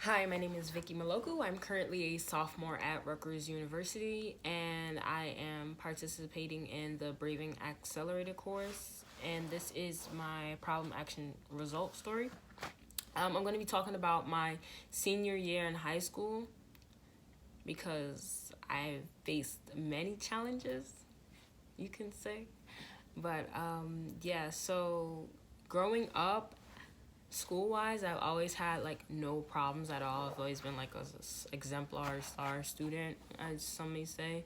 Hi, my name is Vicky Maloku. I'm currently a sophomore at Rutgers University, and I am participating in the Braving Accelerator course. And this is my problem action result story. I'm going to be talking about my senior year in high school because I faced many challenges, you can say. But yeah, so growing up, school wise, I've always had like no problems at all. I've always been like a exemplar star student, as some may say.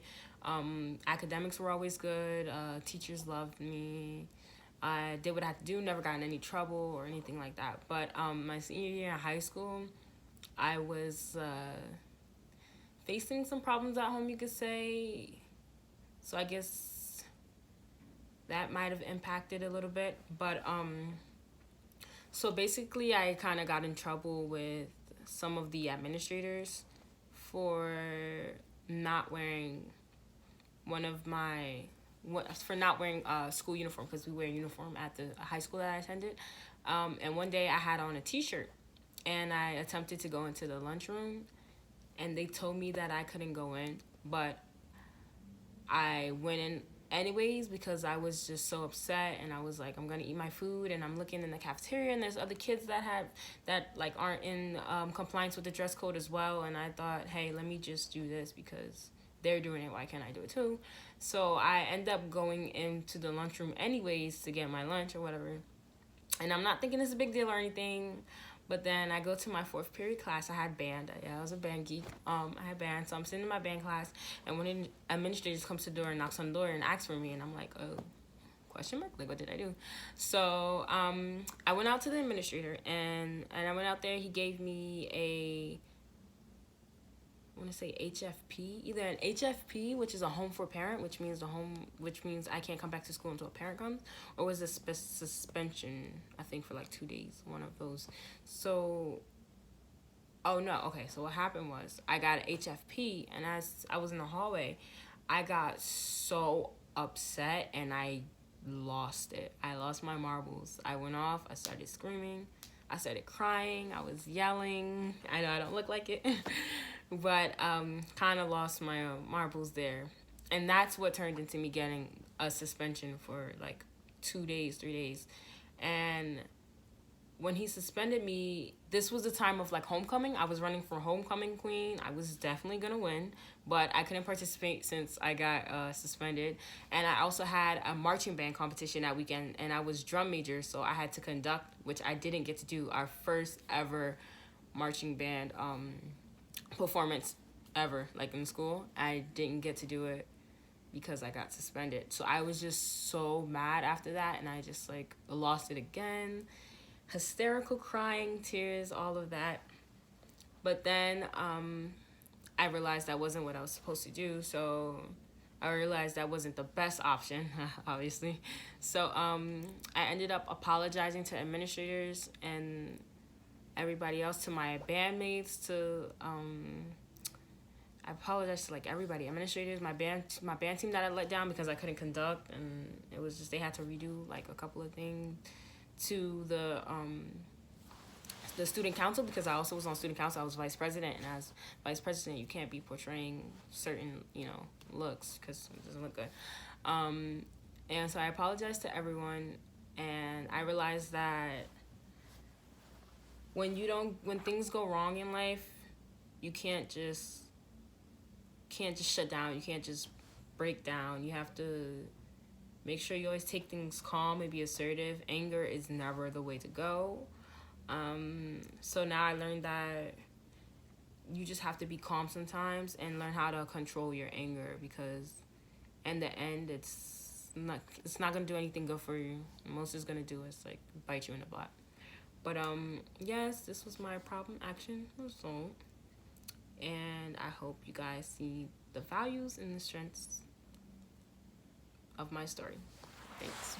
Academics were always good. Teachers loved me. I did what I had to do. Never got in any trouble or anything like that. But my senior year in high school, I was facing some problems at home, you could say. So I guess that might have impacted a little bit. But so basically, I kind of got in trouble with some of the administrators for not wearing one of my for not wearing a school uniform, because we wear uniform at the high school that I attended. And one day I had on a T-shirt, and I attempted to go into the lunchroom, and they told me that I couldn't go in, but I went in anyways because I was just so upset, and I was like, I'm gonna eat my food, and I'm looking in the cafeteria, and there's other kids that like aren't in compliance with the dress code as well, and I thought, hey, let me just do this because they're doing it, why can't I do it too? So I end up going into the lunchroom anyways to get my lunch or whatever, and I'm not thinking it's a big deal or anything. But then I go to my fourth period class. I had band. Yeah, I was a band geek. I had band, so I'm sitting in my band class, and when an administrator comes to the door and knocks on the door and asks for me, and I'm like, oh, question mark? Like, what did I do? So I went out to the administrator, and I went out there. He gave me I want to say HFP, either an HFP, which is a home for parent, which means I can't come back to school until a parent comes, or was a suspension, I think, for like 2 days, one of those. So, oh no, okay, so what happened was I got an HFP, and as I was in the hallway, I got so upset, and I lost it. I lost my marbles. I went off, I started screaming, I started crying, I was yelling. I know I don't look like it. But kind of lost my marbles there, and that's what turned into me getting a suspension for like 2 days, 3 days. And when he suspended me, this was the time of like homecoming. I was running for homecoming queen. I was definitely gonna win, but I couldn't participate since I got suspended. And I also had a marching band competition that weekend, and I was drum major, so I had to conduct, which I didn't get to do. Our first ever marching band performance ever, like in school. I didn't get to do it because I got suspended. So I was just so mad after that, and I just like lost it again. Hysterical crying, tears, all of that. But then I realized that wasn't what I was supposed to do, so I realized that wasn't the best option, obviously. So I ended up apologizing to administrators and everybody else, to my bandmates, to I apologize to like everybody, administrators, my band team that I let down because I couldn't conduct, and it was just they had to redo like a couple of things, to the student council, because I also was on student council. I was vice president, and as vice president, you can't be portraying certain looks because it doesn't look good. And so I apologized to everyone, and I realized that when things go wrong in life, you can't just shut down. You can't just break down. You have to make sure you always take things calm and be assertive. Anger is never the way to go. So now I learned that you just have to be calm sometimes and learn how to control your anger, because in the end it's not gonna do anything good for you. Most it's gonna do is like bite you in the butt. But yes, this was my problem action result, and I hope you guys see the values and the strengths of my story. Thanks.